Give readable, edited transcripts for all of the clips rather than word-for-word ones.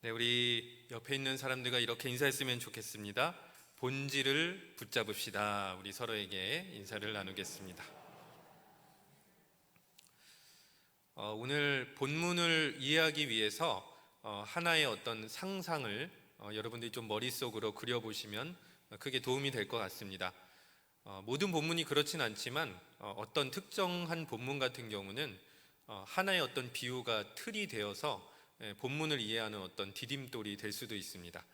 네, 우리 옆에 있는 사람들과 이렇게 인사했으면 좋겠습니다. 본질을 붙잡읍시다. 우리 서로에게 인사를 나누겠습니다. 오늘 본문을 이해하기 위해서 하나의 어떤 상상을 여러분들이 좀 머릿속으로 그려보시면 크게 도움이 될 것 같습니다. 모든 본문이 그렇진 않지만 어떤 특정한 본문 같은 경우는 하나의 어떤 비유가 틀이 되어서 본문을 이해하는 어떤 디딤돌이 될 수도 있습니다.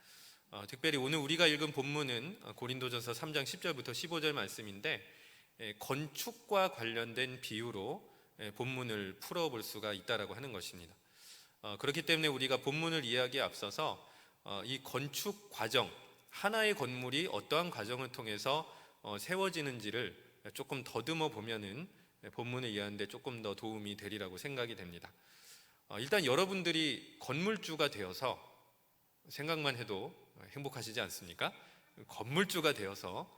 특별히 오늘 우리가 읽은 본문은 고린도전서 3장 10절부터 15절 말씀인데 건축과 관련된 비유로 본문을 풀어볼 수가 있다라고 하는 것입니다. 그렇기 때문에 우리가 본문을 이해하기에 앞서서 이 건축 과정, 하나의 건물이 어떠한 과정을 통해서 세워지는지를 조금 더듬어 보면은 본문을 이해하는 데 조금 더 도움이 되리라고 생각이 됩니다. 일단 여러분들이 건물주가 되어서 생각만 해도 행복하시지 않습니까? 건물주가 되어서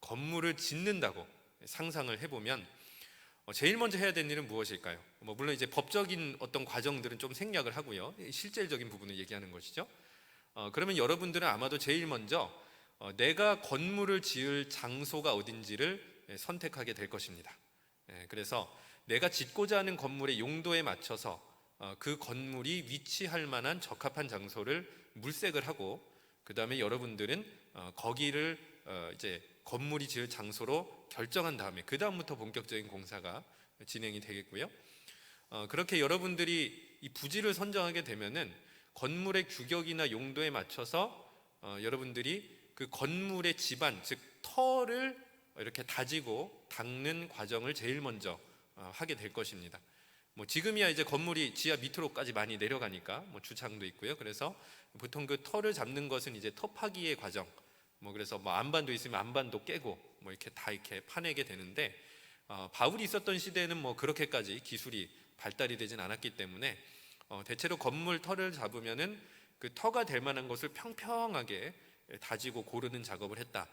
건물을 짓는다고 상상을 해보면 제일 먼저 해야 되는 일은 무엇일까요? 물론 이제 법적인 어떤 과정들은 좀 생략을 하고요, 실질적인 부분을 얘기하는 것이죠. 그러면 여러분들은 아마도 제일 먼저 내가 건물을 지을 장소가 어딘지를 선택하게 될 것입니다. 그래서 내가 짓고자 하는 건물의 용도에 맞춰서 그 건물이 위치할 만한 적합한 장소를 물색을 하고, 그 다음에 여러분들은 거기를 이제 건물이 지을 장소로 결정한 다음에 그 다음부터 본격적인 공사가 진행이 되겠고요. 그렇게 여러분들이 이 부지를 선정하게 되면은 건물의 규격이나 용도에 맞춰서 여러분들이 그 건물의 지반, 즉 터를 이렇게 다지고 닦는 과정을 제일 먼저 하게 될 것입니다. 지금이야 이제 건물이 지하 밑으로까지 많이 내려가니까 주창도 있고요. 그래서 보통 그 터를 잡는 것은 이제 터 파기의 과정. 그래서 안반도 있으면 안반도 깨고 이렇게 다 이렇게 파내게 되는데, 바울이 있었던 시대에는 그렇게까지 기술이 발달이 되진 않았기 때문에 대체로 건물 터를 잡으면은 그 터가 될 만한 것을 평평하게 다지고 고르는 작업을 했다.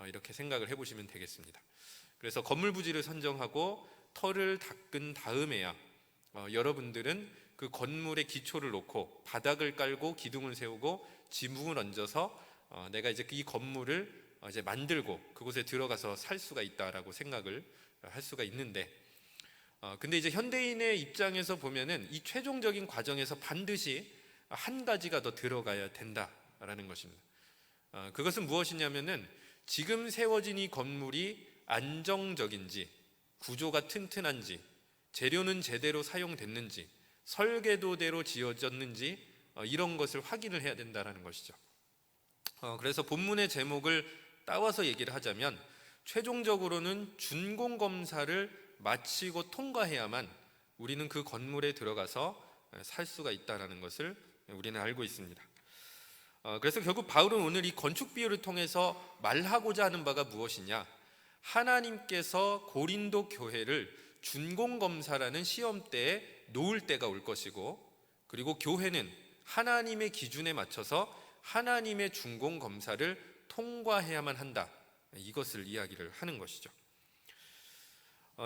이렇게 생각을 해보시면 되겠습니다. 그래서 건물 부지를 선정하고 터를 닦은 다음에야 여러분들은 그 건물의 기초를 놓고 바닥을 깔고 기둥을 세우고 지붕을 얹어서 내가 이제 이 건물을 이제 만들고 그곳에 들어가서 살 수가 있다라고 생각을 할 수가 있는데, 근데 이제 현대인의 입장에서 보면은 이 최종적인 과정에서 반드시 한 가지가 더 들어가야 된다라는 것입니다. 그것은 무엇이냐면은 지금 세워진 이 건물이 안정적인지, 구조가 튼튼한지, 재료는 제대로 사용됐는지, 설계도대로 지어졌는지 이런 것을 확인을 해야 된다는 것이죠. 그래서 본문의 제목을 따와서 얘기를 하자면 최종적으로는 준공검사를 마치고 통과해야만 우리는 그 건물에 들어가서 살 수가 있다는 것을 우리는 알고 있습니다. 그래서 결국 바울은 오늘 이 건축 비유를 통해서 말하고자 하는 바가 무엇이냐, 하나님께서 고린도 교회를 준공검사라는 시험대에 놓을 때가 올 것이고, 그리고 교회는 하나님의 기준에 맞춰서 하나님의 준공검사를 통과해야만 한다, 이것을 이야기를 하는 것이죠.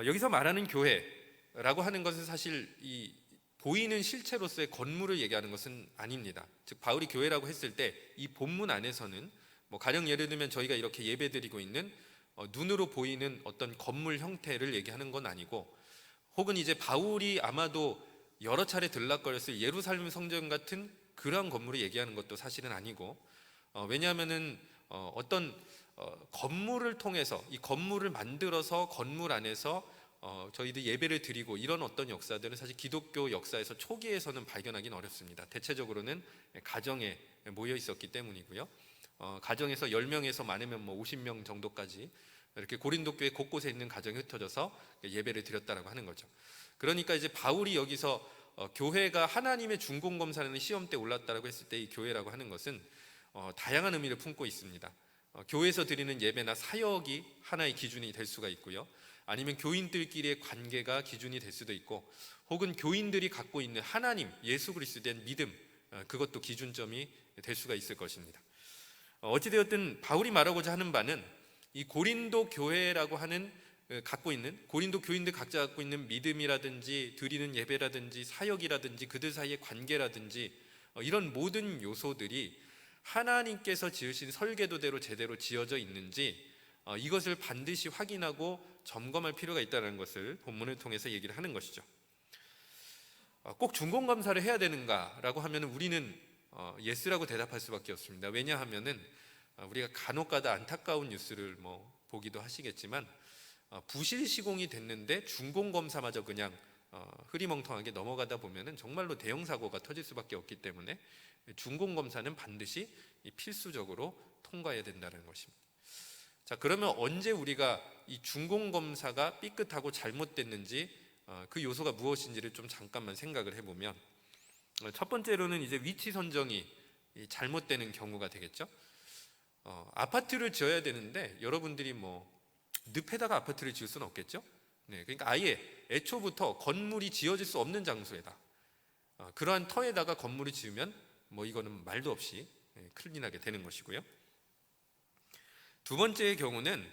여기서 말하는 교회라고 하는 것은 사실 이 보이는 실체로서의 건물을 얘기하는 것은 아닙니다. 즉 바울이 교회라고 했을 때 이 본문 안에서는 가령 예를 들면 저희가 이렇게 예배드리고 있는 눈으로 보이는 어떤 건물 형태를 얘기하는 건 아니고, 혹은 이제 바울이 아마도 여러 차례 들락거렸을 예루살렘 성전 같은 그러한 건물을 얘기하는 것도 사실은 아니고, 왜냐하면은 어떤 건물을 통해서 이 건물을 만들어서 건물 안에서 저희들 예배를 드리고 이런 어떤 역사들은 사실 기독교 역사에서 초기에서는 발견하기는 어렵습니다. 대체적으로는 가정에 모여 있었기 때문이고요. 가정에서 10명에서 많으면 50명 정도까지 이렇게 고린도 교회 곳곳에 있는 가정이 흩어져서 예배를 드렸다라고 하는 거죠. 그러니까 이제 바울이 여기서 교회가 하나님의 준공검사라는 시험 때 올랐다라고 했을 때 이 교회라고 하는 것은 다양한 의미를 품고 있습니다. 교회에서 드리는 예배나 사역이 하나의 기준이 될 수가 있고요, 아니면 교인들끼리의 관계가 기준이 될 수도 있고, 혹은 교인들이 갖고 있는 하나님, 예수 그리스도에 대한 믿음, 그것도 기준점이 될 수가 있을 것입니다. 어찌되었든 바울이 말하고자 하는 바는 이 고린도 교회라고 하는 갖고 있는, 고린도 교인들 각자 갖고 있는 믿음이라든지 드리는 예배라든지 사역이라든지 그들 사이의 관계라든지 이런 모든 요소들이 하나님께서 지으신 설계도대로 제대로 지어져 있는지 이것을 반드시 확인하고 점검할 필요가 있다는 것을 본문을 통해서 얘기를 하는 것이죠. 꼭 중공검사를 해야 되는가라고 하면 우리는 예스라고 대답할 수밖에 없습니다. 왜냐하면은 우리가 간혹가다 안타까운 뉴스를 보기도 하시겠지만 부실 시공이 됐는데 중공검사마저 그냥 흐리멍텅하게 넘어가다 보면은 정말로 대형 사고가 터질 수밖에 없기 때문에 중공검사는 반드시 필수적으로 통과해야 된다는 것입니다. 자, 그러면 언제 우리가 이 중공검사가 삐끗하고 잘못됐는지 그 요소가 무엇인지를 좀 잠깐만 생각을 해보면, 첫 번째로는 이제 위치 선정이 잘못되는 경우가 되겠죠. 아파트를 지어야 되는데 여러분들이 늪에다가 아파트를 지을 수는 없겠죠. 네, 그러니까 아예 애초부터 건물이 지어질 수 없는 장소에다 그러한 터에다가 건물을 지으면 이거는 말도 없이 큰일 나게 되는 것이고요. 두 번째의 경우는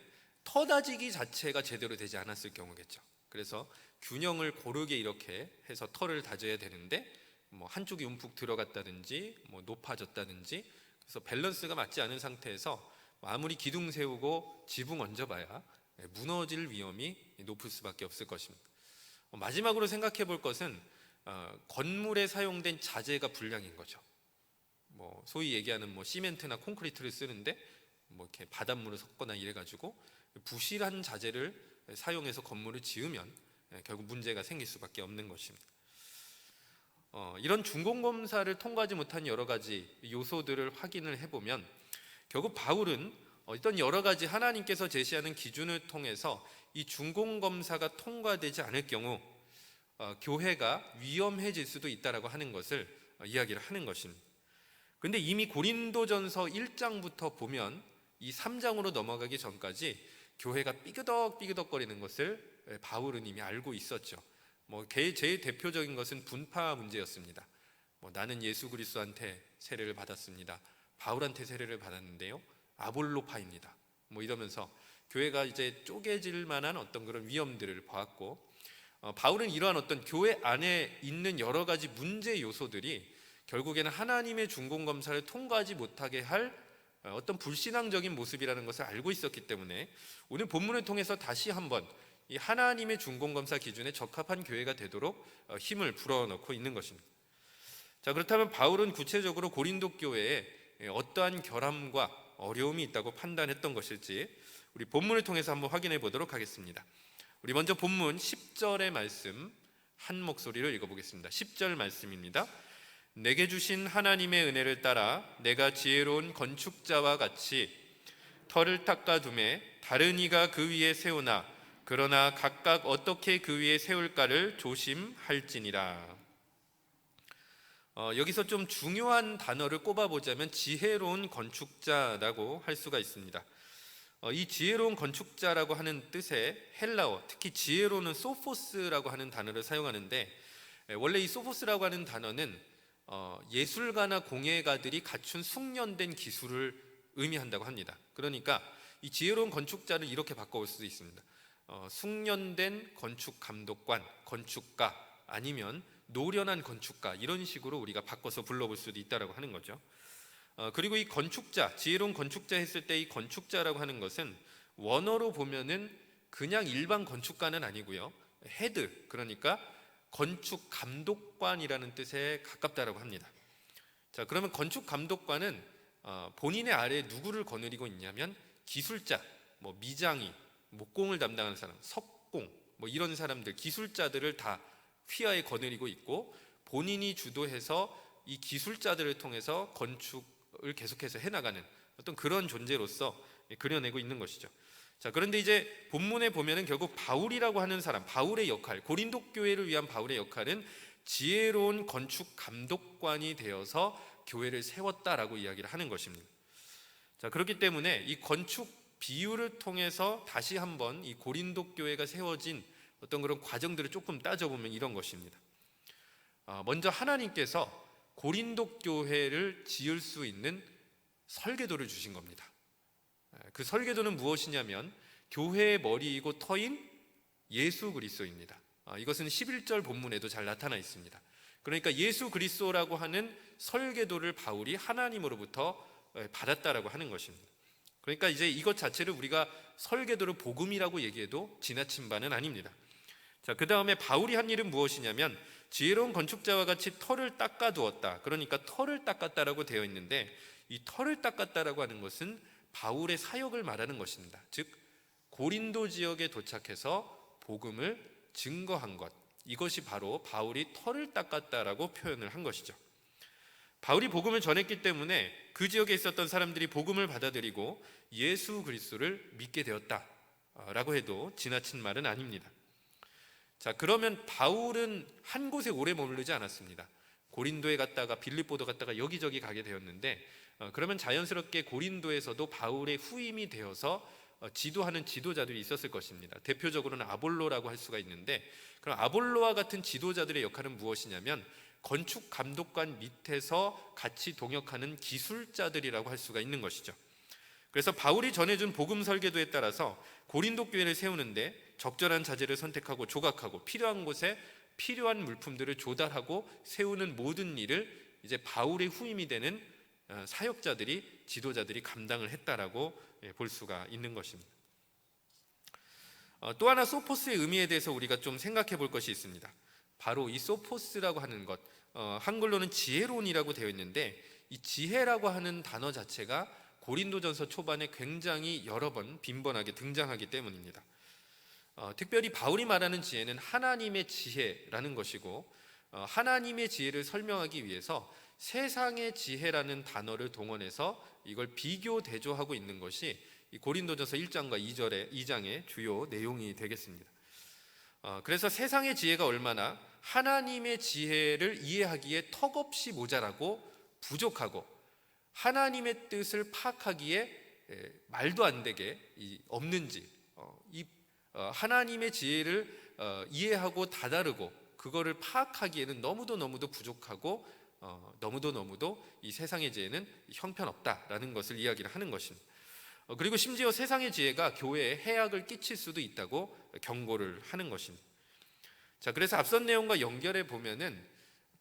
터 다지기 자체가 제대로 되지 않았을 경우겠죠. 그래서 균형을 고르게 이렇게 해서 터를 다져야 되는데 한쪽이 움푹 들어갔다든지 높아졌다든지, 그래서 밸런스가 맞지 않은 상태에서 아무리 기둥 세우고 지붕 얹어봐야 무너질 위험이 높을 수밖에 없을 것입니다. 마지막으로 생각해 볼 것은 건물에 사용된 자재가 불량인 거죠. 소위 얘기하는 시멘트나 콘크리트를 쓰는데 이렇게 바닷물을 섞거나 이래가지고 부실한 자재를 사용해서 건물을 지으면 결국 문제가 생길 수밖에 없는 것입니다. 이런 중공검사를 통과하지 못한 여러 가지 요소들을 확인을 해보면 결국 바울은 어떤 여러 가지 하나님께서 제시하는 기준을 통해서 이 중공검사가 통과되지 않을 경우 교회가 위험해질 수도 있다라고 하는 것을 이야기를 하는 것입니다. 그런데 이미 고린도전서 1장부터 보면 이 3장으로 넘어가기 전까지 교회가 삐그덕삐그덕거리는 것을 바울은 이미 알고 있었죠. 제일 대표적인 것은 분파 문제였습니다. 나는 예수 그리스도한테 세례를 받았습니다. 바울한테 세례를 받았는데요, 아볼로파입니다. 이러면서 교회가 이제 쪼개질 만한 어떤 그런 위험들을 보았고, 바울은 이러한 어떤 교회 안에 있는 여러 가지 문제 요소들이 결국에는 하나님의 중공검사를 통과하지 못하게 할 어떤 불신앙적인 모습이라는 것을 알고 있었기 때문에 오늘 본문을 통해서 다시 한번 이 하나님의 중공검사 기준에 적합한 교회가 되도록 힘을 불어넣고 있는 것입니다. 자, 그렇다면 바울은 구체적으로 고린도 교회에 어떠한 결함과 어려움이 있다고 판단했던 것일지 우리 본문을 통해서 한번 확인해 보도록 하겠습니다. 우리 먼저 본문 10절의 말씀 한 목소리로 읽어보겠습니다. 10절 말씀입니다. 내게 주신 하나님의 은혜를 따라 내가 지혜로운 건축자와 같이 터를 닦아둠에 다른 이가 그 위에 세우나 그러나 각각 어떻게 그 위에 세울까를 조심할지니라. 여기서 좀 중요한 단어를 꼽아보자면 지혜로운 건축자라고 할 수가 있습니다. 이 지혜로운 건축자라고 하는 뜻의 헬라어, 특히 지혜로는 소포스라고 하는 단어를 사용하는데, 원래 이 소포스라고 하는 단어는 예술가나 공예가들이 갖춘 숙련된 기술을 의미한다고 합니다. 그러니까 이 지혜로운 건축자를 이렇게 바꿔올 수도 있습니다. 숙련된 건축 감독관, 건축가, 아니면 노련한 건축가, 이런 식으로 우리가 바꿔서 불러볼 수도 있다라고 하는 거죠. 그리고 이 건축자, 지혜로운 건축자 했을 때 이 건축자라고 하는 것은 원어로 보면은 그냥 일반 건축가는 아니고요, 헤드, 그러니까 건축 감독관이라는 뜻에 가깝다라고 합니다. 자, 그러면 건축 감독관은 본인의 아래에 누구를 거느리고 있냐면 기술자, 미장이, 목공을 담당하는 사람, 석공, 이런 사람들, 기술자들을 다 휘하에 거느리고 있고, 본인이 주도해서 이 기술자들을 통해서 건축을 계속해서 해나가는 어떤 그런 존재로서 그려내고 있는 것이죠. 자, 그런데 이제 본문에 보면은 결국 바울이라고 하는 사람, 바울의 역할, 고린도 교회를 위한 바울의 역할은 지혜로운 건축 감독관이 되어서 교회를 세웠다라고 이야기를 하는 것입니다. 자, 그렇기 때문에 이 건축 비유를 통해서 다시 한번 이 고린도 교회가 세워진 어떤 그런 과정들을 조금 따져보면 이런 것입니다. 먼저 하나님께서 고린도 교회를 지을 수 있는 설계도를 주신 겁니다. 그 설계도는 무엇이냐면 교회의 머리이고 터인 예수 그리스도입니다. 이것은 11절 본문에도 잘 나타나 있습니다. 그러니까 예수 그리스도라고 하는 설계도를 바울이 하나님으로부터 받았다라고 하는 것입니다. 그러니까 이제 이것 자체를 우리가 설계도를 복음이라고 얘기해도 지나친 바는 아닙니다. 자, 그 다음에 바울이 한 일은 무엇이냐면 지혜로운 건축자와 같이 털을 닦아두었다. 그러니까 털을 닦았다라고 되어 있는데, 이 털을 닦았다라고 하는 것은 바울의 사역을 말하는 것입니다. 즉 고린도 지역에 도착해서 복음을 증거한 것, 이것이 바로 바울이 털을 닦았다라고 표현을 한 것이죠. 바울이 복음을 전했기 때문에 그 지역에 있었던 사람들이 복음을 받아들이고 예수 그리스도를 믿게 되었다라고 해도 지나친 말은 아닙니다. 자, 그러면 바울은 한 곳에 오래 머무르지 않았습니다. 고린도에 갔다가 빌립보도 갔다가 여기저기 가게 되었는데, 그러면 자연스럽게 고린도에서도 바울의 후임이 되어서 지도하는 지도자들이 있었을 것입니다. 대표적으로는 아볼로라고 할 수가 있는데, 그럼 아볼로와 같은 지도자들의 역할은 무엇이냐면 건축 감독관 밑에서 같이 동역하는 기술자들이라고 할 수가 있는 것이죠. 그래서 바울이 전해준 복음 설계도에 따라서 고린도 교회를 세우는데 적절한 자재를 선택하고 조각하고 필요한 곳에 필요한 물품들을 조달하고 세우는 모든 일을 이제 바울의 후임이 되는 사역자들이, 지도자들이 감당을 했다라고 볼 수가 있는 것입니다. 또 하나 소포스의 의미에 대해서 우리가 좀 생각해 볼 것이 있습니다. 바로 이 소포스라고 하는 것, 한글로는 지혜론이라고 되어 있는데, 이 지혜라고 하는 단어 자체가 고린도전서 초반에 굉장히 여러 번 빈번하게 등장하기 때문입니다. 특별히 바울이 말하는 지혜는 하나님의 지혜라는 것이고, 하나님의 지혜를 설명하기 위해서 세상의 지혜라는 단어를 동원해서 이걸 비교 대조하고 있는 것이 이 고린도전서 1장과 2장의 주요 내용이 되겠습니다. 그래서 세상의 지혜가 얼마나 하나님의 지혜를 이해하기에 턱없이 모자라고 부족하고 하나님의 뜻을 파악하기에 말도 안 되게 없는지, 하나님의 지혜를 이해하고 다다르고 그거를 파악하기에는 너무도 부족하고 너무도 이 세상의 지혜는 형편없다라는 것을 이야기를 하는 것입니다. 그리고 심지어 세상의 지혜가 교회에 해악을 끼칠 수도 있다고 경고를 하는 것입니다. 자, 그래서 앞선 내용과 연결해 보면은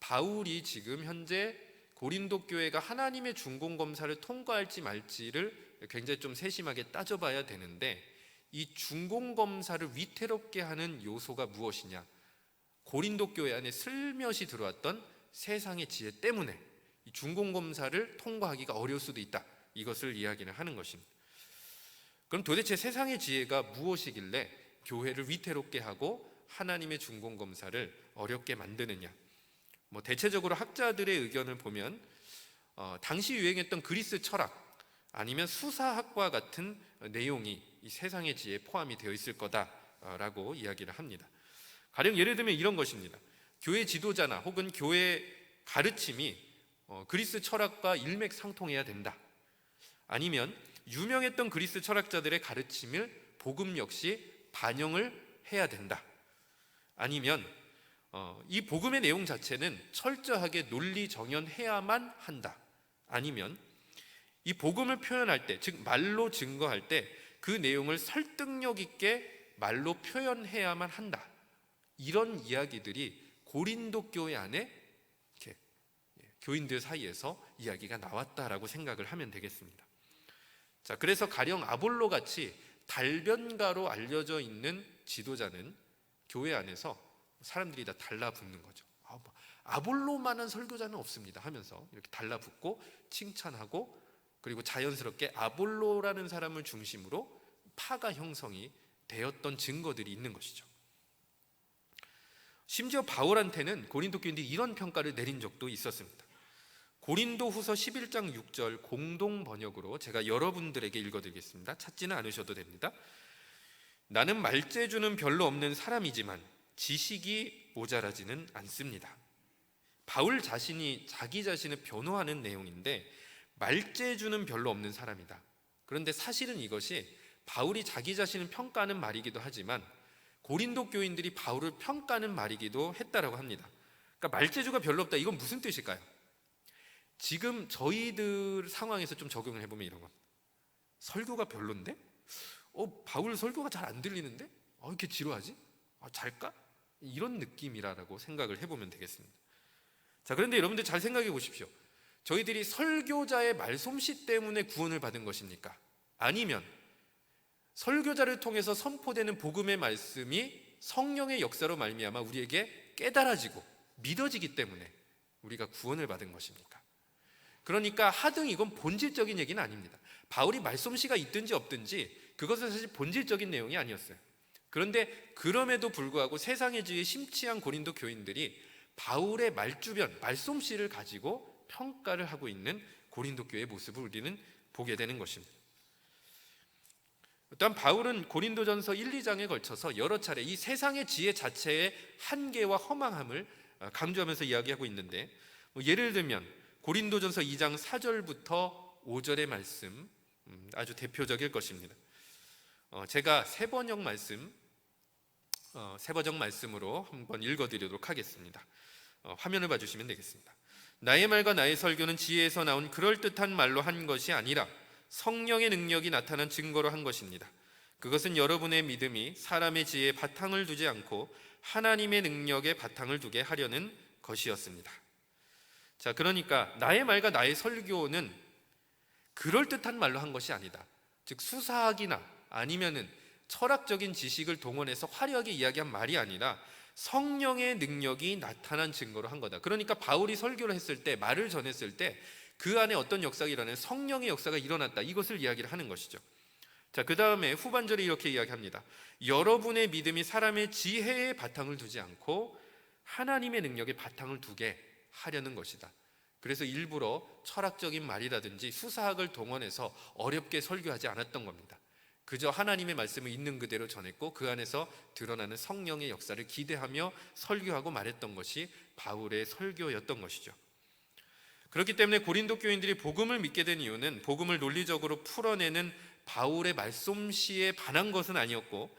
바울이 지금 현재 고린도 교회가 하나님의 중공검사를 통과할지 말지를 굉장히 좀 세심하게 따져봐야 되는데, 이 중공검사를 위태롭게 하는 요소가 무엇이냐? 고린도 교회 안에 슬며시 들어왔던 세상의 지혜 때문에 이 중공검사를 통과하기가 어려울 수도 있다, 이것을 이야기를 하는 것입니다. 그럼 도대체 세상의 지혜가 무엇이길래 교회를 위태롭게 하고 하나님의 중공검사를 어렵게 만드느냐? 대체적으로 학자들의 의견을 보면 당시 유행했던 그리스 철학 아니면 수사학과 같은 내용이 이 세상의 지혜에 포함이 되어 있을 거다라고 이야기를 합니다. 가령 예를 들면 이런 것입니다. 교회 지도자나 혹은 교회 가르침이 그리스 철학과 일맥상통해야 된다. 아니면 유명했던 그리스 철학자들의 가르침을 복음 역시 반영을 해야 된다. 아니면 이 복음의 내용 자체는 철저하게 논리 정연해야만 한다. 아니면 이 복음을 표현할 때, 즉 말로 증거할 때 그 내용을 설득력 있게 말로 표현해야만 한다. 이런 이야기들이 고린도 교회 안에 이렇게 교인들 사이에서 이야기가 나왔다라고 생각을 하면 되겠습니다. 자, 그래서 가령 아볼로 같이 달변가로 알려져 있는 지도자는 교회 안에서 사람들이 다 달라붙는 거죠. 아볼로만한 설교자는 없습니다 하면서 이렇게 달라붙고 칭찬하고, 그리고 자연스럽게 아볼로라는 사람을 중심으로 파가 형성이 되었던 증거들이 있는 것이죠. 심지어 바울한테는 고린도 교인들이 이런 평가를 내린 적도 있었습니다. 고린도 후서 11장 6절 공동 번역으로 제가 여러분들에게 읽어드리겠습니다. 찾지는 않으셔도 됩니다. 나는 말재주는 별로 없는 사람이지만 지식이 모자라지는 않습니다. 바울 자신이 자기 자신을 변호하는 내용인데, 말재주는 별로 없는 사람이다. 그런데 사실은 이것이 바울이 자기 자신을 평가하는 말이기도 하지만 고린도 교인들이 바울을 평가하는 말이기도 했다라고 합니다. 그러니까 말재주가 별로 없다, 이건 무슨 뜻일까요? 지금 저희들 상황에서 좀 적용을 해보면 이런 겁니다. 설교가 별론데? 바울 설교가 잘 안 들리는데? 이렇게 지루하지? 잘까? 이런 느낌이라고 생각을 해보면 되겠습니다. 자, 그런데 여러분들 잘 생각해 보십시오. 저희들이 설교자의 말솜씨 때문에 구원을 받은 것입니까? 아니면 설교자를 통해서 선포되는 복음의 말씀이 성령의 역사로 말미암아 우리에게 깨달아지고 믿어지기 때문에 우리가 구원을 받은 것입니까? 그러니까 하등 이건 본질적인 얘기는 아닙니다. 바울이 말솜씨가 있든지 없든지 그것은 사실 본질적인 내용이 아니었어요. 그런데 그럼에도 불구하고 세상의 지혜에 심취한 고린도 교인들이 바울의 말주변, 말솜씨를 가지고 평가를 하고 있는 고린도 교회의 모습을 우리는 보게 되는 것입니다. 또한 바울은 고린도전서 1, 2장에 걸쳐서 여러 차례 이 세상의 지혜 자체의 한계와 허망함을 강조하면서 이야기하고 있는데, 예를 들면 고린도전서 2장 4절부터 5절의 말씀, 아주 대표적일 것입니다. 제가 세 번역 말씀으로 한번 읽어드리도록 하겠습니다. 화면을 봐주시면 되겠습니다. 나의 말과 나의 설교는 지혜에서 나온 그럴듯한 말로 한 것이 아니라 성령의 능력이 나타난 증거로 한 것입니다. 그것은 여러분의 믿음이 사람의 지혜에 바탕을 두지 않고 하나님의 능력에 바탕을 두게 하려는 것이었습니다. 자, 그러니까 나의 말과 나의 설교는 그럴듯한 말로 한 것이 아니다. 즉 수사학이나 아니면은 철학적인 지식을 동원해서 화려하게 이야기한 말이 아니라 성령의 능력이 나타난 증거로 한 거다. 그러니까 바울이 설교를 했을 때, 말을 전했을 때 그 안에 어떤 역사가 일어나는 성령의 역사가 일어났다, 이것을 이야기를 하는 것이죠. 자, 그 다음에 후반절에 이렇게 이야기합니다. 여러분의 믿음이 사람의 지혜에 바탕을 두지 않고 하나님의 능력에 바탕을 두게 하려는 것이다. 그래서 일부러 철학적인 말이라든지 수사학을 동원해서 어렵게 설교하지 않았던 겁니다. 그저 하나님의 말씀을 있는 그대로 전했고 그 안에서 드러나는 성령의 역사를 기대하며 설교하고 말했던 것이 바울의 설교였던 것이죠. 그렇기 때문에 고린도 교인들이 복음을 믿게 된 이유는 복음을 논리적으로 풀어내는 바울의 말솜씨에 반한 것은 아니었고,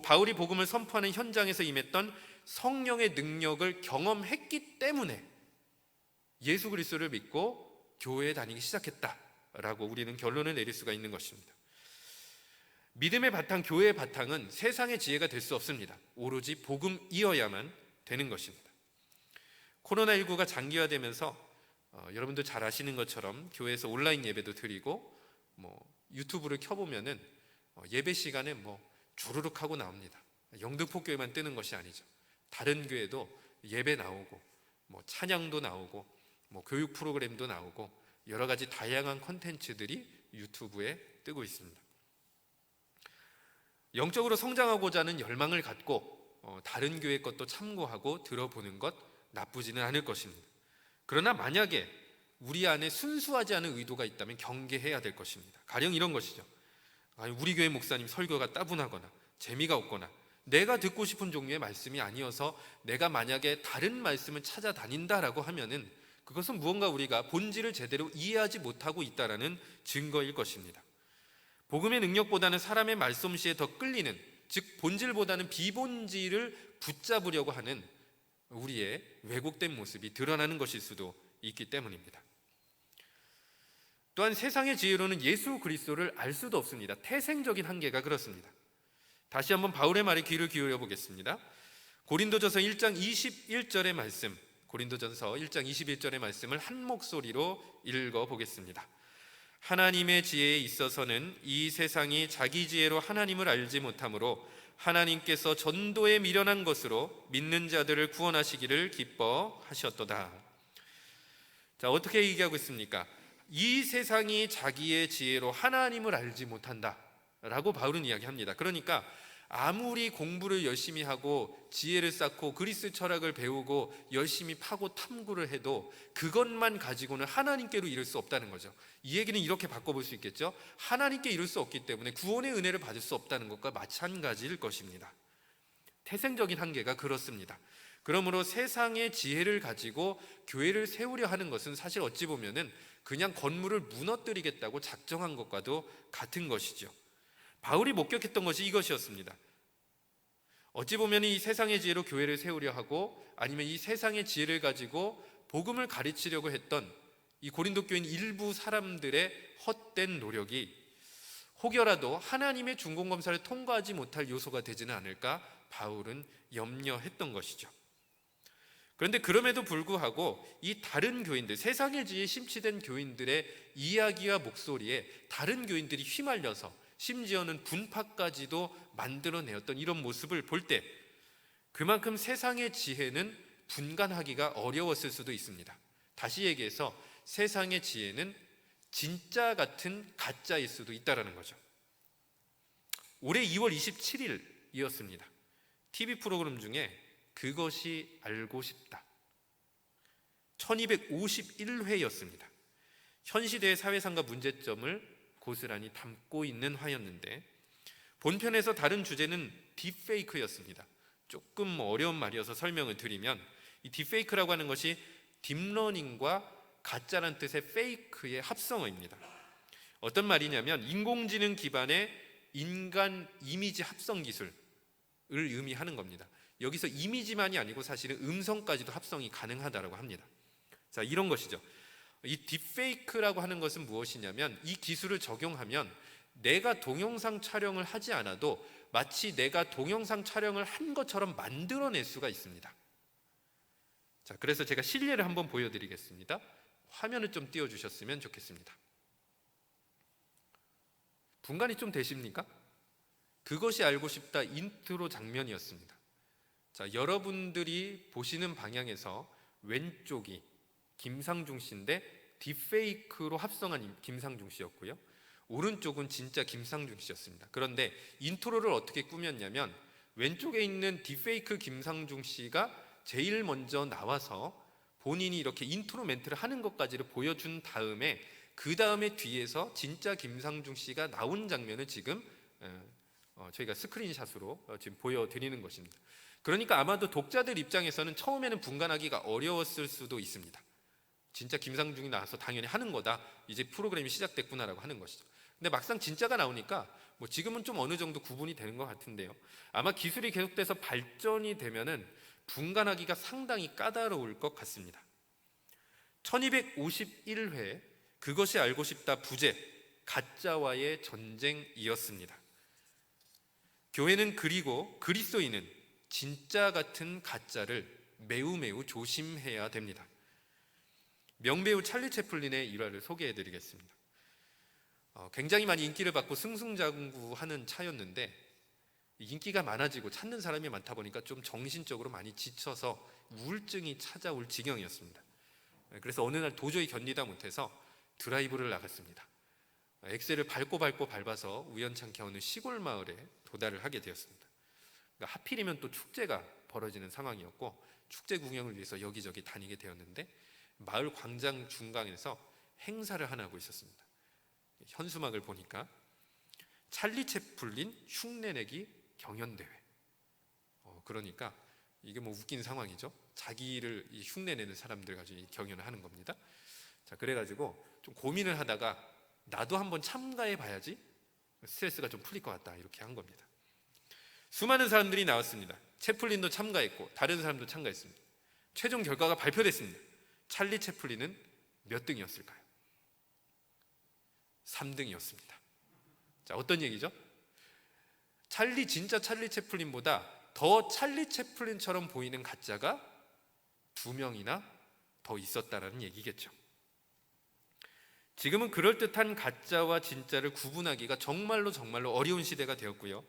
바울이 복음을 선포하는 현장에서 임했던 성령의 능력을 경험했기 때문에 예수 그리스도를 믿고 교회에 다니기 시작했다라고 우리는 결론을 내릴 수가 있는 것입니다. 믿음의 바탕, 교회의 바탕은 세상의 지혜가 될 수 없습니다. 오로지 복음이어야만 되는 것입니다. 코로나19가 장기화되면서 여러분도 잘 아시는 것처럼 교회에서 온라인 예배도 드리고 유튜브를 켜보면은 예배 시간에 주르륵 하고 나옵니다. 영등포교회만 뜨는 것이 아니죠. 다른 교회도 예배 나오고 찬양도 나오고 교육 프로그램도 나오고 여러 가지 다양한 콘텐츠들이 유튜브에 뜨고 있습니다. 영적으로 성장하고자 하는 열망을 갖고 다른 교회 것도 참고하고 들어보는 것 나쁘지는 않을 것입니다. 그러나 만약에 우리 안에 순수하지 않은 의도가 있다면 경계해야 될 것입니다. 가령 이런 것이죠. 우리 교회 목사님 설교가 따분하거나 재미가 없거나 내가 듣고 싶은 종류의 말씀이 아니어서 내가 만약에 다른 말씀을 찾아다닌다라고 하면은 그것은 무언가 우리가 본질을 제대로 이해하지 못하고 있다라는 증거일 것입니다. 복음의 능력보다는 사람의 말솜씨에 더 끌리는, 즉 본질보다는 비본질을 붙잡으려고 하는 우리의 왜곡된 모습이 드러나는 것일 수도 있기 때문입니다. 또한 세상의 지혜로는 예수 그리스도를 알 수도 없습니다. 태생적인 한계가 그렇습니다. 다시 한번 바울의 말에 귀를 기울여 보겠습니다. 고린도전서 1장 21절의 말씀, 고린도전서 1장 21절의 말씀을 한 목소리로 읽어 보겠습니다. 하나님의 지혜에 있어서는 이 세상이 자기 지혜로 하나님을 알지 못하므로 하나님께서 전도에 미련한 것으로 믿는 자들을 구원하시기를 기뻐하셨도다. 자, 어떻게 얘기하고 있습니까? 이 세상이 자기의 지혜로 하나님을 알지 못한다 라고 바울은 이야기합니다. 그러니까 아무리 공부를 열심히 하고 지혜를 쌓고 그리스 철학을 배우고 열심히 파고 탐구를 해도 그것만 가지고는 하나님께로 이를 수 없다는 거죠. 이 얘기는 이렇게 바꿔볼 수 있겠죠. 하나님께 이룰 수 없기 때문에 구원의 은혜를 받을 수 없다는 것과 마찬가지일 것입니다. 태생적인 한계가 그렇습니다. 그러므로 세상의 지혜를 가지고 교회를 세우려 하는 것은 사실 어찌 보면은 그냥 건물을 무너뜨리겠다고 작정한 것과도 같은 것이죠. 바울이 목격했던 것이 이것이었습니다. 어찌 보면 이 세상의 지혜로 교회를 세우려 하고 아니면 이 세상의 지혜를 가지고 복음을 가르치려고 했던 이 고린도 교인 일부 사람들의 헛된 노력이 혹여라도 하나님의 중공검사를 통과하지 못할 요소가 되지는 않을까 바울은 염려했던 것이죠. 그런데 그럼에도 불구하고 이 다른 교인들, 세상의 지혜에 심취된 교인들의 이야기와 목소리에 다른 교인들이 휘말려서 심지어는 분파까지도 만들어내었던 이런 모습을 볼 때 그만큼 세상의 지혜는 분간하기가 어려웠을 수도 있습니다. 다시 얘기해서 세상의 지혜는 진짜 같은 가짜일 수도 있다는 거죠. 올해 2월 27일이었습니다. TV 프로그램 중에 그것이 알고 싶다 1251회였습니다. 현 시대의 사회상과 문제점을 고스란히 담고 있는 화였는데 본편에서 다른 주제는 딥페이크였습니다. 조금 어려운 말이어서 설명을 드리면 이 딥페이크라고 하는 것이 딥러닝과 가짜란 뜻의 페이크의 합성어입니다. 어떤 말이냐면 인공지능 기반의 인간 이미지 합성 기술을 의미하는 겁니다. 여기서 이미지만이 아니고 사실은 음성까지도 합성이 가능하다고 합니다. 자, 이런 것이죠. 이 딥페이크라고 하는 것은 무엇이냐면 이 기술을 적용하면 내가 동영상 촬영을 하지 않아도 마치 내가 동영상 촬영을 한 것처럼 만들어낼 수가 있습니다. 자, 그래서 제가 실례를 한번 보여드리겠습니다. 화면을 좀 띄워주셨으면 좋겠습니다. 분간이 좀 되십니까? 그것이 알고 싶다 인트로 장면이었습니다. 자, 여러분들이 보시는 방향에서 왼쪽이 김상중 씨인데 딥페이크로 합성한 김상중 씨였고요. 오른쪽은 진짜 김상중 씨였습니다. 그런데 인트로를 어떻게 꾸몄냐면 왼쪽에 있는 딥페이크 김상중 씨가 제일 먼저 나와서 본인이 이렇게 인트로 멘트를 하는 것까지를 보여준 다음에 그 다음에 뒤에서 진짜 김상중 씨가 나온 장면을 지금 저희가 스크린샷으로 지금 보여드리는 것입니다. 그러니까 아마도 독자들 입장에서는 처음에는 분간하기가 어려웠을 수도 있습니다. 진짜 김상중이 나와서 당연히 하는 거다, 이제 프로그램이 시작됐구나라고 하는 것이죠. 근데 막상 진짜가 나오니까 뭐 지금은 좀 어느 정도 구분이 되는 것 같은데요, 아마 기술이 계속돼서 발전이 되면은 분간하기가 상당히 까다로울 것 같습니다. 1251회 그것이 알고 싶다 부제 가짜와의 전쟁이었습니다. 교회는 그리고 그리스도인은 진짜 같은 가짜를 매우 조심해야 됩니다. 명배우 찰리 채플린의 일화를 소개해드리겠습니다. 굉장히 많이 인기를 받고 승승장구하는 차였는데 인기가 많아지고 찾는 사람이 많다 보니까 좀 정신적으로 많이 지쳐서 우울증이 찾아올 지경이었습니다. 그래서 어느 날 도저히 견디다 못해서 드라이브를 나갔습니다. 엑셀을 밟아서 우연찮게 어느 시골 마을에 도달을 하게 되었습니다. 그러니까 하필이면 또 축제가 벌어지는 상황이었고 축제 구경을 위해서 여기저기 다니게 되었는데 마을 광장 중간에서 행사를 하나 하고 있었습니다. 현수막을 보니까 찰리 채플린 흉내내기 경연대회. 그러니까 이게 뭐 웃긴 상황이죠. 자기를 이 흉내내는 사람들 가지고 경연을 하는 겁니다. 자, 그래가지고 좀 고민을 하다가 나도 한번 참가해 봐야지 스트레스가 좀 풀릴 것 같다, 이렇게 한 겁니다. 수많은 사람들이 나왔습니다. 채플린도 참가했고 다른 사람도 참가했습니다. 최종 결과가 발표됐습니다. 찰리 채플린은 몇 등이었을까요? 3등이었습니다. 자, 어떤 얘기죠? 진짜 찰리 채플린보다 더 찰리 채플린처럼 보이는 가짜가 2명이나 더 있었다라는 얘기겠죠. 지금은 그럴듯한 가짜와 진짜를 구분하기가 정말로 어려운 시대가 되었고요,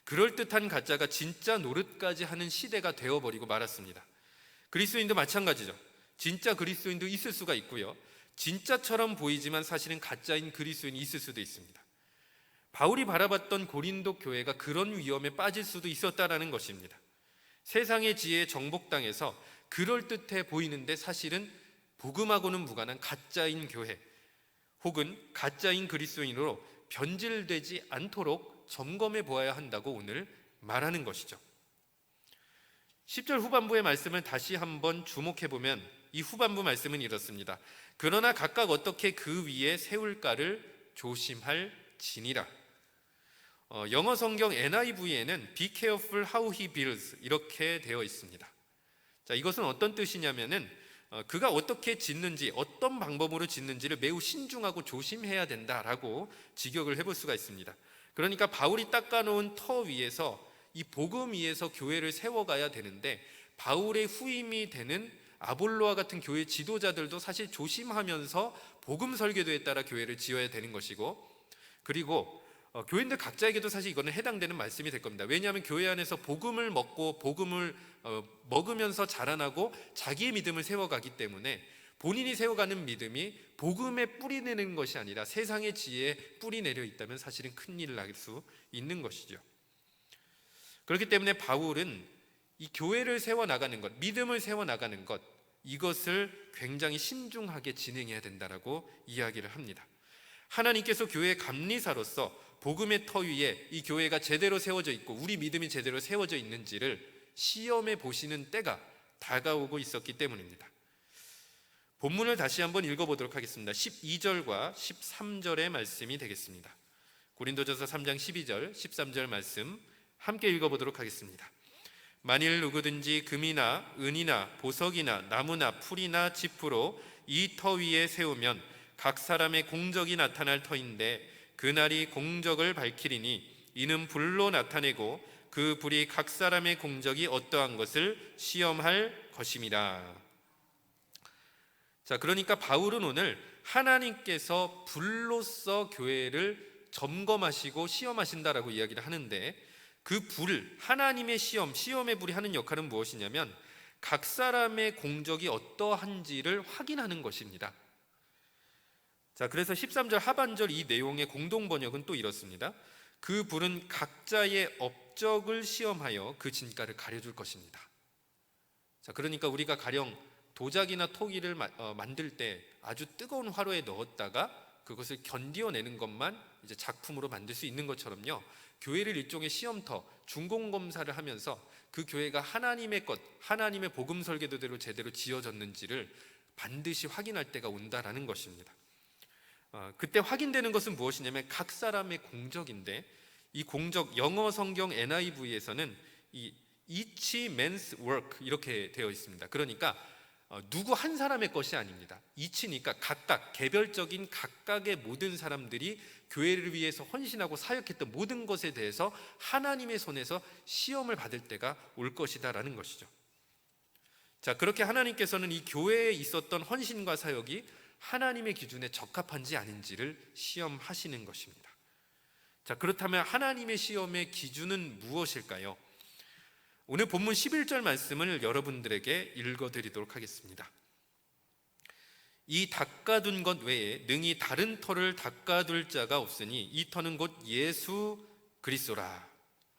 그럴듯한 가짜가 진짜 노릇까지 하는 시대가 되어버리고 말았습니다. 그리스도인도 마찬가지죠. 진짜 그리스도인도 있을 수가 있고요, 진짜처럼 보이지만 사실은 가짜인 그리스도인이 있을 수도 있습니다. 바울이 바라봤던 고린도 교회가 그런 위험에 빠질 수도 있었다라는 것입니다. 세상의 지혜에 정복당해서 그럴듯해 보이는데 사실은 복음하고는 무관한 가짜인 교회, 혹은 가짜인 그리스도인으로 변질되지 않도록 점검해 보아야 한다고 오늘 말하는 것이죠. 10절 후반부의 말씀을 다시 한번 주목해 보면 이 후반부 말씀은 이렇습니다. 그러나 각각 어떻게 그 위에 세울까를 조심할지니라. 영어 성경 NIV에는 Be careful how he builds 이렇게 되어 있습니다. 자, 이것은 어떤 뜻이냐면은 그가 어떻게 짓는지, 어떤 방법으로 짓는지를 매우 신중하고 조심해야 된다라고 직역을 해볼 수가 있습니다. 그러니까 바울이 닦아놓은 터 위에서 이 복음 위에서 교회를 세워가야 되는데 바울의 후임이 되는 아볼로와 같은 교회 지도자들도 사실 조심하면서 복음 설교도에 따라 교회를 지어야 되는 것이고, 그리고 교인들 각자에게도 사실 이거는 해당되는 말씀이 될 겁니다. 왜냐하면 교회 안에서 복음을 먹고 복음을 먹으면서 자라나고 자기의 믿음을 세워가기 때문에 본인이 세워가는 믿음이 복음에 뿌리 내는 것이 아니라 세상의 지혜에 뿌리 내려 있다면 사실은 큰일을 날 수 있는 것이죠. 그렇기 때문에 바울은 이 교회를 세워나가는 것, 믿음을 세워나가는 것, 이것을 굉장히 신중하게 진행해야 된다라고 이야기를 합니다. 하나님께서 교회의 감리사로서 복음의 터 위에 이 교회가 제대로 세워져 있고 우리 믿음이 제대로 세워져 있는지를 시험해 보시는 때가 다가오고 있었기 때문입니다. 본문을 다시 한번 읽어보도록 하겠습니다. 12절과 13절의 말씀이 되겠습니다. 고린도전서 3장 12절, 13절 말씀 함께 읽어보도록 하겠습니다. 만일 누구든지 금이나 은이나 보석이나 나무나 풀이나 짚으로 이 터 위에 세우면 각 사람의 공적이 나타날 터인데 그날이 공적을 밝히리니 이는 불로 나타내고 그 불이 각 사람의 공적이 어떠한 것을 시험할 것임이라. 자, 그러니까 바울은 오늘 하나님께서 불로써 교회를 점검하시고 시험하신다라고 이야기를 하는데, 그 불, 하나님의 시험의 불이 하는 역할은 무엇이냐면 각 사람의 공적이 어떠한지를 확인하는 것입니다. 자, 그래서 13절 하반절 이 내용의 공동 번역은 또 이렇습니다. 그 불은 각자의 업적을 시험하여 그 진가를 가려줄 것입니다. 자, 그러니까 우리가 가령 도자기나 토기를 만들 때 아주 뜨거운 화로에 넣었다가 그것을 견디어내는 것만 이제 작품으로 만들 수 있는 것처럼요, 교회를 일종의 시험터, 중공검사를 하면서 그 교회가 하나님의 것, 하나님의 복음 설계도대로 제대로 지어졌는지를 반드시 확인할 때가 온다라는 것입니다. 그때 확인되는 것은 무엇이냐면 각 사람의 공적인데, 이 공적, 영어 성경 NIV에서는 이 each man's work 이렇게 되어 있습니다. 그러니까 누구 한 사람의 것이 아닙니다. each니까 각각, 개별적인 각각의 모든 사람들이 교회를 위해서 헌신하고 사역했던 모든 것에 대해서 하나님의 손에서 시험을 받을 때가 올 것이다라는 것이죠. 자, 그렇게 하나님께서는 이 교회에 있었던 헌신과 사역이 하나님의 기준에 적합한지 아닌지를 시험하시는 것입니다. 자, 그렇다면 하나님의 시험의 기준은 무엇일까요? 오늘 본문 11절 말씀을 여러분들에게 읽어드리도록 하겠습니다. 이 닦아둔 것 외에 능히 다른 터를 닦아둘 자가 없으니 이 터는 곧 예수 그리스도라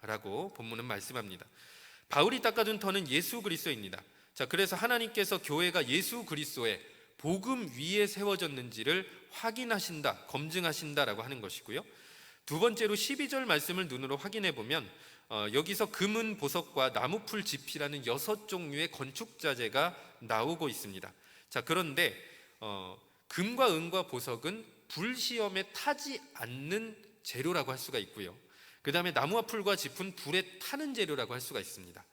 라고 본문은 말씀합니다. 바울이 닦아둔 터는 예수 그리스도입니다. 자, 그래서 하나님께서 교회가 예수 그리스도의 복음 위에 세워졌는지를 확인하신다, 검증하신다라고 하는 것이고요. 두 번째로 12절 말씀을 눈으로 확인해 보면 여기서 금은 보석과 나무풀 지피라는 6종류의 건축 자재가 나오고 있습니다. 자, 그런데 금과 은과 보석은 불시험에 타지 않는 재료라고 할 수가 있고요. 그 다음에 나무와 풀과 짚은 불에 타는 재료라고 할 수가 있습니다.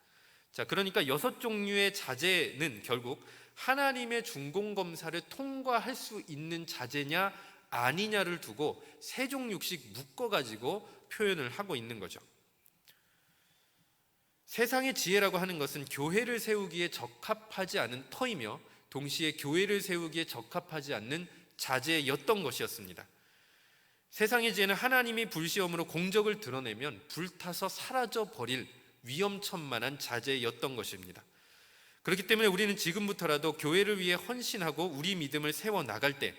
자, 그러니까 6종류의 자재는 결국 하나님의 중공검사를 통과할 수 있는 자재냐 아니냐를 두고 세 종류씩 묶어가지고 표현을 하고 있는 거죠. 세상의 지혜라고 하는 것은 교회를 세우기에 적합하지 않은 터이며 동시에 교회를 세우기에 적합하지 않는 자재였던 것이었습니다. 세상의 지혜는 하나님이 불시험으로 공적을 드러내면 불타서 사라져버릴 위험천만한 자재였던 것입니다. 그렇기 때문에 우리는 지금부터라도 교회를 위해 헌신하고 우리 믿음을 세워나갈 때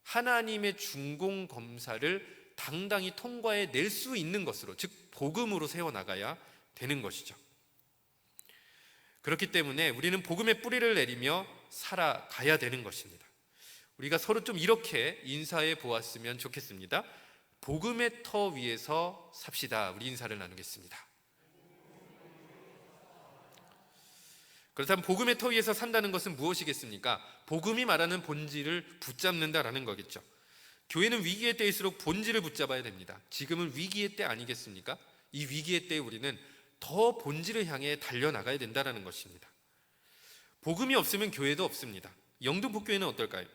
하나님의 중공검사를 당당히 통과해 낼 수 있는 것으로, 즉 복음으로 세워나가야 되는 것이죠. 그렇기 때문에 우리는 복음의 뿌리를 내리며 살아가야 되는 것입니다. 우리가 서로 좀 이렇게 인사해 보았으면 좋겠습니다. 복음의 터 위에서 삽시다. 우리 인사를 나누겠습니다. 그렇다면 복음의 터 위에서 산다는 것은 무엇이겠습니까? 복음이 말하는 본질을 붙잡는다라는 거겠죠. 교회는 위기의 때일수록 본질을 붙잡아야 됩니다. 지금은 위기의 때 아니겠습니까? 이 위기의 때에 우리는 더 본질을 향해 달려나가야 된다는 것입니다. 복음이 없으면 교회도 없습니다. 영등포교회는 어떨까요?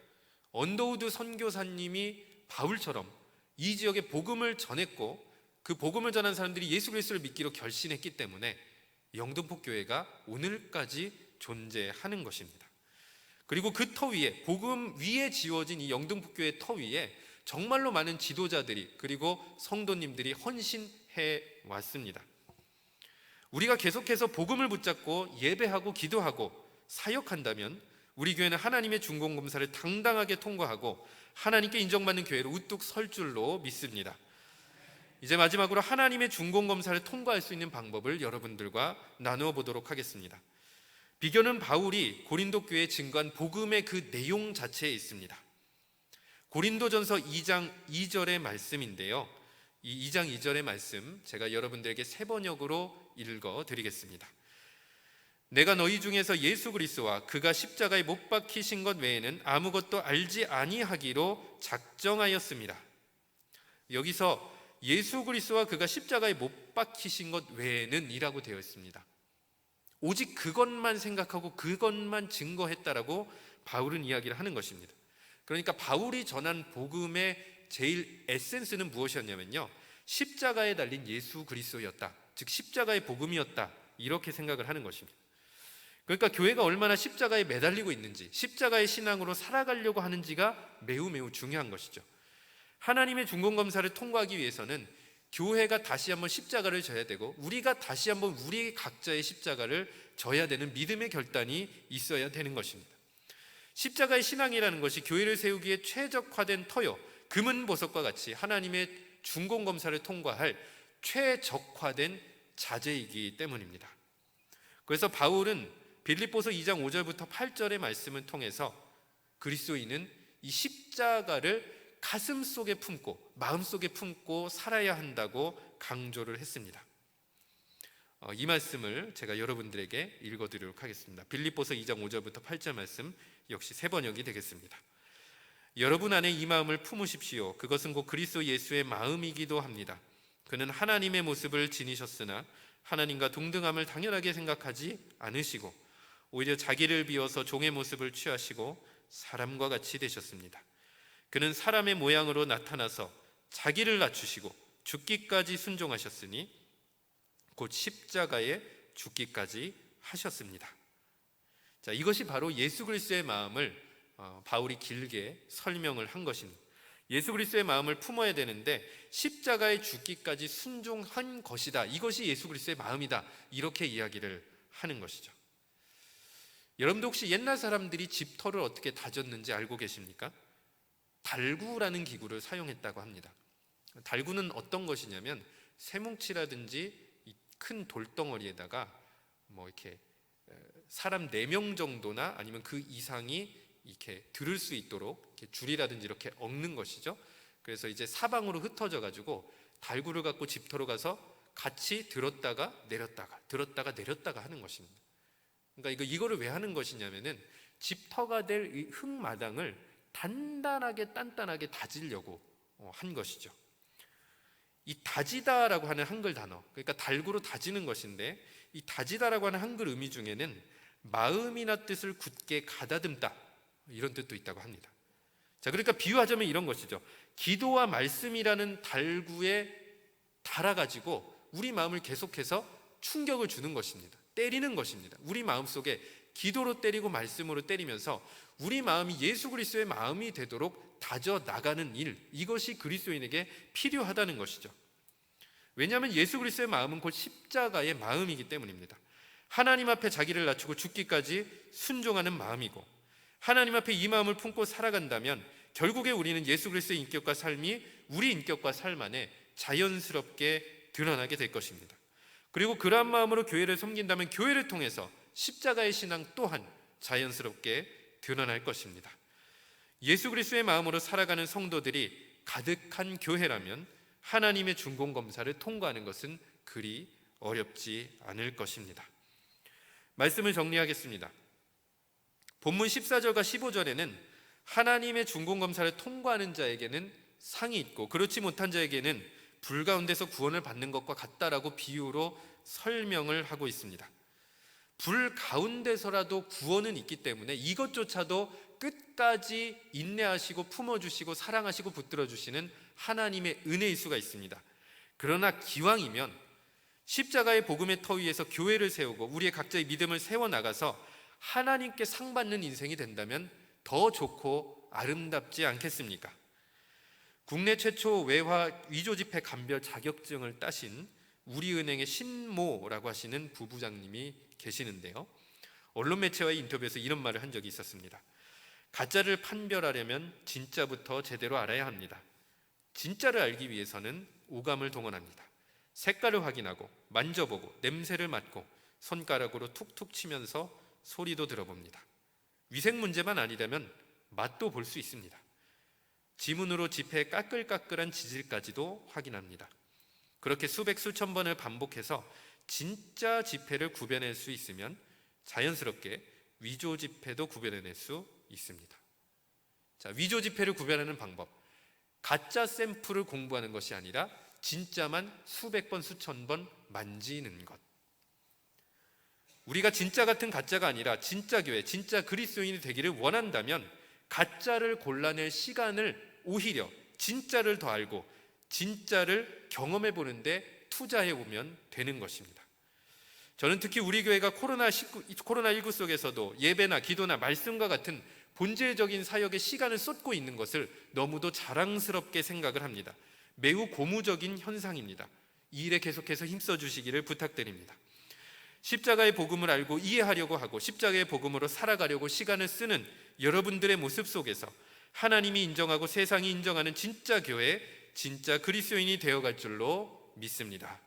언더우드 선교사님이 바울처럼 이 지역에 복음을 전했고 그 복음을 전한 사람들이 예수 그리스도를 믿기로 결신했기 때문에 영등포 교회가 오늘까지 존재하는 것입니다. 그리고 그 터 위에, 복음 위에 지어진 이 영등포 교회 터 위에 정말로 많은 지도자들이, 그리고 성도님들이 헌신해 왔습니다. 우리가 계속해서 복음을 붙잡고 예배하고 기도하고 사역한다면 우리 교회는 하나님의 준공검사를 당당하게 통과하고 하나님께 인정받는 교회로 우뚝 설 줄로 믿습니다. 이제 마지막으로 하나님의 준공검사를 통과할 수 있는 방법을 여러분들과 나누어 보도록 하겠습니다. 비교는 바울이 고린도 교회에 증거한 복음의 그 내용 자체에 있습니다. 고린도전서 2장 2절의 말씀인데요, 이 2장 2절의 말씀 제가 여러분들에게 세 번역으로 읽어드리겠습니다. 내가 너희 중에서 예수 그리스도와 그가 십자가에 못 박히신 것 외에는 아무것도 알지 아니하기로 작정하였습니다. 여기서 예수 그리스도와 그가 십자가에 못 박히신 것 외에는 이라고 되어 있습니다. 오직 그것만 생각하고 그것만 증거했다라고 바울은 이야기를 하는 것입니다. 그러니까 바울이 전한 복음의 제일 에센스는 무엇이었냐면요, 십자가에 달린 예수 그리스도였다, 즉 십자가의 복음이었다, 이렇게 생각을 하는 것입니다. 그러니까 교회가 얼마나 십자가에 매달리고 있는지, 십자가의 신앙으로 살아가려고 하는지가 매우 중요한 것이죠. 하나님의 준공검사를 통과하기 위해서는 교회가 다시 한번 십자가를 져야 되고, 우리가 다시 한번 우리 각자의 십자가를 져야 되는 믿음의 결단이 있어야 되는 것입니다. 십자가의 신앙이라는 것이 교회를 세우기에 최적화된 터요, 금은보석과 같이 하나님의 준공검사를 통과할 최적화된 자재이기 때문입니다. 그래서 바울은 빌립보서 2장 5절부터 8절의 말씀을 통해서 그리스도인은 이 십자가를 가슴속에 품고 마음속에 품고 살아야 한다고 강조를 했습니다. 이 말씀을 제가 여러분들에게 읽어드리도록 하겠습니다. 빌립보서 2장 5절부터 8절 말씀 역시 세 번역이 되겠습니다. 여러분 안에 이 마음을 품으십시오. 그것은 곧 그리스도 예수의 마음이기도 합니다. 그는 하나님의 모습을 지니셨으나 하나님과 동등함을 당연하게 생각하지 않으시고 오히려 자기를 비워서 종의 모습을 취하시고 사람과 같이 되셨습니다. 그는 사람의 모양으로 나타나서 자기를 낮추시고 죽기까지 순종하셨으니 곧 십자가에 죽기까지 하셨습니다. 자, 이것이 바로 예수 그리스도의 마음을 바울이 길게 설명을 한 것입니다. 예수 그리스도의 마음을 품어야 되는데 십자가에 죽기까지 순종한 것이다, 이것이 예수 그리스도의 마음이다, 이렇게 이야기를 하는 것이죠. 여러분도 혹시 옛날 사람들이 집터를 어떻게 다졌는지 알고 계십니까? 달구라는 기구를 사용했다고 합니다. 달구는 어떤 것이냐면 쇠뭉치라든지 큰 돌덩어리에다가 이렇게 사람 4명 정도나 아니면 그 이상이 이렇게 들을 수 있도록 이렇게 줄이라든지 이렇게 엉는 것이죠. 그래서 이제 사방으로 흩어져 가지고 달구를 갖고 집터로 가서 같이 들었다가 내렸다가 하는 것입니다. 그러니까 이거를 왜 하는 것이냐면은 집터가 될 흙마당을 단단하게 다지려고 한 것이죠. 이 다지다라고 하는 한글 단어, 그러니까 달구로 다지는 것인데, 이 다지다라고 하는 한글 의미 중에는 마음이나 뜻을 굳게 가다듬다, 이런 뜻도 있다고 합니다. 자, 그러니까 비유하자면 이런 것이죠. 기도와 말씀이라는 달구에 달아가지고 우리 마음을 계속해서 충격을 주는 것입니다. 때리는 것입니다. 우리 마음속에 기도로 때리고 말씀으로 때리면서 우리 마음이 예수 그리스도의 마음이 되도록 다져 나가는 일, 이것이 그리스도인에게 필요하다는 것이죠. 왜냐하면 예수 그리스도의 마음은 곧 십자가의 마음이기 때문입니다. 하나님 앞에 자기를 낮추고 죽기까지 순종하는 마음이고, 하나님 앞에 이 마음을 품고 살아간다면 결국에 우리는 예수 그리스도의 인격과 삶이 우리 인격과 삶 안에 자연스럽게 드러나게 될 것입니다. 그리고 그러한 마음으로 교회를 섬긴다면 교회를 통해서 십자가의 신앙 또한 자연스럽게 드러날 것입니다. 예수 그리스도의 마음으로 살아가는 성도들이 가득한 교회라면 하나님의 준공검사를 통과하는 것은 그리 어렵지 않을 것입니다. 말씀을 정리하겠습니다. 본문 14절과 15절에는 하나님의 준공검사를 통과하는 자에게는 상이 있고 그렇지 못한 자에게는 불 가운데서 구원을 받는 것과 같다라고 비유로 설명을 하고 있습니다. 불 가운데서라도 구원은 있기 때문에 이것조차도 끝까지 인내하시고 품어주시고 사랑하시고 붙들어주시는 하나님의 은혜일 수가 있습니다. 그러나 기왕이면 십자가의 복음의 터 위에서 교회를 세우고 우리의 각자의 믿음을 세워나가서 하나님께 상 받는 인생이 된다면 더 좋고 아름답지 않겠습니까? 국내 최초 외화 위조지폐 감별 자격증을 따신 우리은행의 신모라고 하시는 부부장님이 계시는데요, 언론 매체와의 인터뷰에서 이런 말을 한 적이 있었습니다. 가짜를 판별하려면 진짜부터 제대로 알아야 합니다. 진짜를 알기 위해서는 오감을 동원합니다. 색깔을 확인하고 만져보고 냄새를 맡고 손가락으로 툭툭 치면서 소리도 들어봅니다. 위생 문제만 아니라면 맛도 볼 수 있습니다. 지문으로 지폐의 까끌까끌한 지질까지도 확인합니다. 그렇게 수백 수천 번을 반복해서 진짜 지폐를 구별할 수 있으면 자연스럽게 위조 지폐도 구별해낼 수 있습니다. 자, 위조 지폐를 구별하는 방법, 가짜 샘플을 공부하는 것이 아니라 진짜만 수백 번 수천 번 만지는 것. 우리가 진짜 같은 가짜가 아니라 진짜 교회, 진짜 그리스도인이 되기를 원한다면 가짜를 골라낼 시간을 오히려 진짜를 더 알고 진짜를 경험해 보는데 투자해 보면 되는 것입니다. 저는 특히 우리 교회가 코로나19 속에서도 예배나 기도나 말씀과 같은 본질적인 사역에 시간을 쏟고 있는 것을 너무도 자랑스럽게 생각을 합니다. 매우 고무적인 현상입니다. 이 일에 계속해서 힘써 주시기를 부탁드립니다. 십자가의 복음을 알고 이해하려고 하고 십자가의 복음으로 살아가려고 시간을 쓰는 여러분들의 모습 속에서 하나님이 인정하고 세상이 인정하는 진짜 교회, 진짜 그리스도인이 되어갈 줄로 믿습니다.